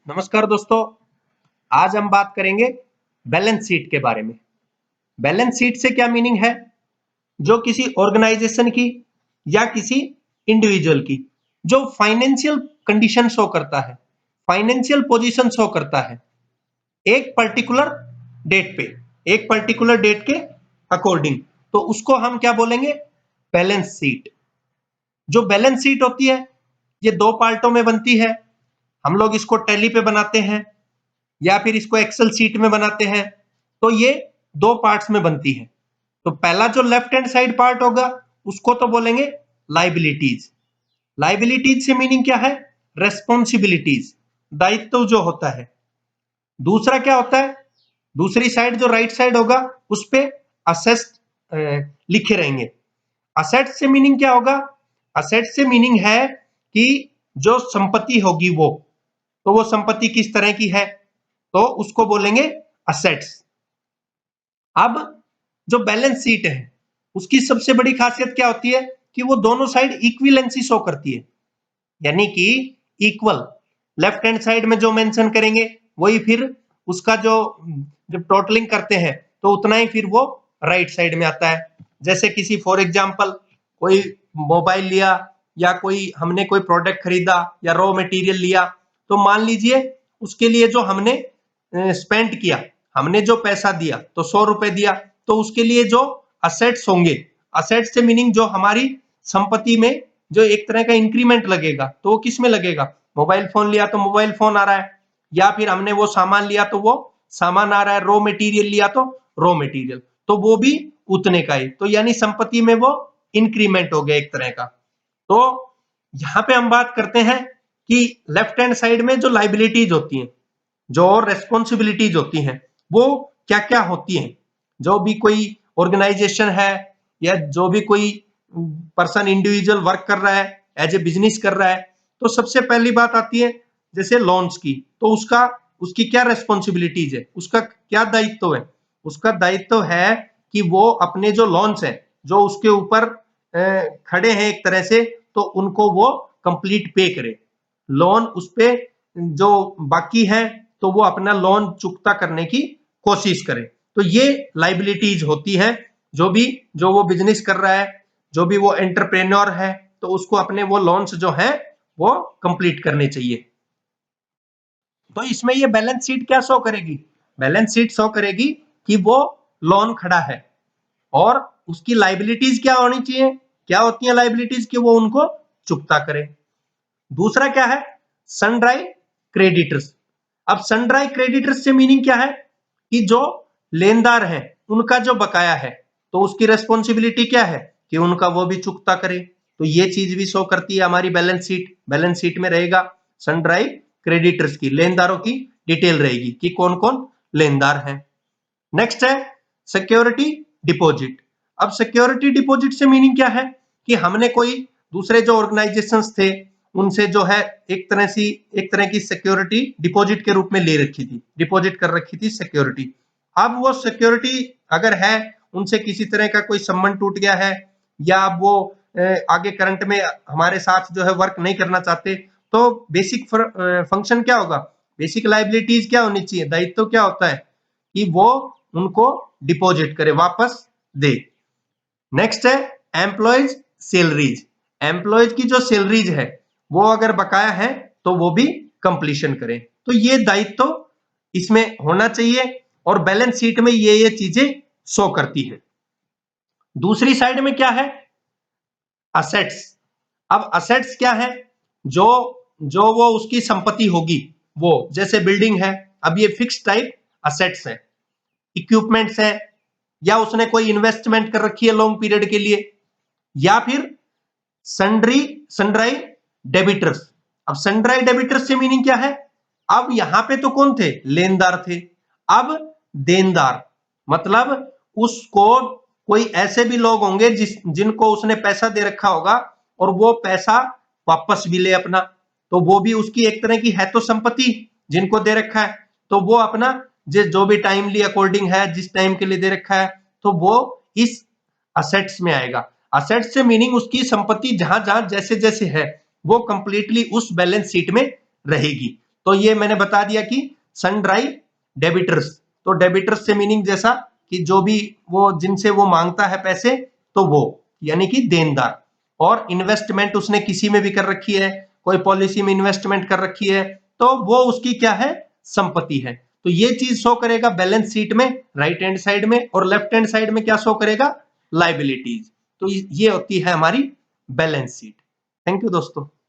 नमस्कार दोस्तों, आज हम बात करेंगे बैलेंस शीट के बारे में। बैलेंस शीट से क्या मीनिंग है? जो किसी ऑर्गेनाइजेशन की या किसी इंडिविजुअल की जो फाइनेंशियल कंडीशन शो करता है, फाइनेंशियल पोजीशन शो करता है एक पर्टिकुलर डेट पे, एक पर्टिकुलर डेट के अकॉर्डिंग, तो उसको हम क्या बोलेंगे? Balance sheet. जो बैलेंस शीट होती है ये दो पार्टों में बनती है। हम लोग इसको टैली पे बनाते हैं या फिर इसको एक्सेल सीट में बनाते हैं। तो ये दो पार्ट्स में बनती है। तो पहला जो लेफ्ट हैंड साइड पार्ट होगा उसको तो बोलेंगे लाइबिलिटीज। लाइबिलिटीज से मीनिंग क्या है? रेस्पॉन्सिबिलिटीज, दायित्व जो होता है। दूसरा क्या होता है? दूसरी साइड जो राइट साइड होगा उस पे असेट्स लिखे रहेंगे। असेट से मीनिंग क्या होगा? असेट से मीनिंग है कि जो संपत्ति होगी वो संपत्ति किस तरह की है, तो उसको बोलेंगे असेट्स। अब जो बैलेंस शीट है उसकी सबसे बड़ी खासियत क्या होती है कि वो दोनों साइड इक्विवेलेंसी शो करती है, यानी कि इक्वल। लेफ्ट हैंड साइड में जो मेंशन करेंगे वही फिर उसका जो जब टोटलिंग करते हैं तो उतना ही फिर वो राइट साइड में आता है। जैसे किसी फॉर एग्जांपल कोई मोबाइल लिया या कोई हमने कोई प्रोडक्ट खरीदा या रॉ मटेरियल लिया, तो मान लीजिए उसके लिए जो हमने स्पेंड किया, हमने जो पैसा दिया तो 100 रुपए दिया, तो उसके लिए जो असेट्स होंगे, असेट्स से मीनिंग जो हमारी संपत्ति में जो एक तरह का इंक्रीमेंट लगेगा, तो वो किस में लगेगा? मोबाइल फोन लिया तो मोबाइल फोन आ रहा है, या फिर हमने वो सामान लिया तो वो सामान आ रहा है, रॉ मटेरियल लिया तो रॉ मटेरियल, तो वो भी उतने का ही, तो यानी संपत्ति में वो इंक्रीमेंट हो गया एक तरह का। तो यहाँ पे हम बात करते हैं कि लेफ्ट हैंड साइड में जो लाइबिलिटीज होती हैं, जो रेस्पॉन्सिबिलिटीज होती हैं, वो क्या क्या होती हैं। जो भी कोई ऑर्गेनाइजेशन है या जो भी कोई पर्सन इंडिविजुअल वर्क कर रहा है, एज ए बिजनेस कर रहा है, तो सबसे पहली बात आती है जैसे लोन्स की, तो उसकी क्या रेस्पॉन्सिबिलिटीज है, उसका क्या दायित्व है? उसका दायित्व है कि वो अपने जो लोन्स है जो उसके ऊपर खड़े हैं एक तरह से, तो उनको वो कंप्लीट पे करे। लोन उस पे जो बाकी है तो वो अपना लोन चुकता करने की कोशिश करे। तो ये लाइबिलिटीज होती है। जो वो बिजनेस कर रहा है, जो भी वो एंटरप्रेन्योर है, तो उसको अपने वो लोन्स जो है वो कंप्लीट करने चाहिए। तो इसमें ये बैलेंस शीट क्या शो करेगी? बैलेंस शीट शो करेगी कि वो लोन खड़ा है और उसकी लाइबिलिटीज क्या होनी चाहिए, क्या होती है लाइबिलिटीज कि वो उनको चुकता करे। दूसरा क्या है? सनड्राई क्रेडिटर्स। अब सनड्राई क्रेडिटर्स से मीनिंग क्या है कि जो लेनदार हैं उनका जो बकाया है, तो उसकी रेस्पॉन्सिबिलिटी क्या है कि उनका वो भी चुकता करे। तो ये चीज भी शो करती है हमारी बैलेंस शीट। बैलेंस शीट में रहेगा सनड्राई क्रेडिटर्स की, लेनदारों की डिटेल रहेगी कि कौन कौन लेनदार हैं। नेक्स्ट है सिक्योरिटी डिपॉजिट। अब सिक्योरिटी डिपॉजिट से मीनिंग क्या है कि हमने कोई दूसरे जो ऑर्गेनाइजेशंस थे उनसे जो है एक तरह की सिक्योरिटी डिपॉजिट के रूप में ले रखी थी, डिपॉजिट कर रखी थी सिक्योरिटी। अब वो सिक्योरिटी अगर है, उनसे किसी तरह का कोई संबंध टूट गया है या वो आगे करंट में हमारे साथ जो है वर्क नहीं करना चाहते, तो बेसिक फंक्शन क्या होगा, बेसिक लाइबिलिटीज क्या होनी चाहिए, दायित्व क्या होता है कि वो उनको डिपॉजिट करे, वापस दे। नेक्स्ट है एम्प्लॉयज सैलरीज। एम्प्लॉयज की जो सैलरीज है वो अगर बकाया है तो वो भी कंप्लीशन करें। तो ये दायित्व इसमें होना चाहिए और बैलेंस शीट में ये चीजें शो करती है। दूसरी साइड में क्या है? असेट्स। अब असेट्स क्या है? जो जो वो उसकी संपत्ति होगी, वो जैसे बिल्डिंग है, अब ये फिक्स टाइप असेट्स है, इक्विपमेंट्स है, या उसने कोई इन्वेस्टमेंट कर रखी है लॉन्ग पीरियड के लिए, या फिर सन्ड्री सन्ड्राई डेबिटर्स। अब सन्ड्राई डेबिटर्स से मीनिंग क्या है? अब यहां पे तो कौन थे? लेनदार थे। अब देनदार मतलब उसको कोई ऐसे भी लोग होंगे जिनको उसने पैसा दे रखा होगा और वो पैसा वापस भी ले अपना, तो वो भी उसकी एक तरह की है तो संपत्ति जिनको दे रखा है, तो वो अपना जो भी टाइमली अकॉर्डिंग है, जिस टाइम के लिए दे रखा है, तो वो इस असेट्स में आएगा। असेट्स से मीनिंग उसकी संपत्ति जहां जहां जैसे जैसे है वो कंप्लीटली उस बैलेंस शीट में रहेगी। तो ये मैंने बता दिया कि सनड्राई डेबिटर्स, तो डेबिटर्स से मीनिंग जैसा कि जो भी वो जिनसे वो मांगता है पैसे, तो वो यानी कि देनदार। और इन्वेस्टमेंट उसने किसी में भी कर रखी है, कोई पॉलिसी में इन्वेस्टमेंट कर रखी है, तो वो उसकी क्या है, संपत्ति है। तो ये चीज शो करेगा बैलेंस शीट में राइट हैंड साइड में, और लेफ्ट हैंड साइड में क्या शो करेगा, लाइबिलिटीज। तो ये होती है हमारी बैलेंस शीट। थैंक यू दोस्तों।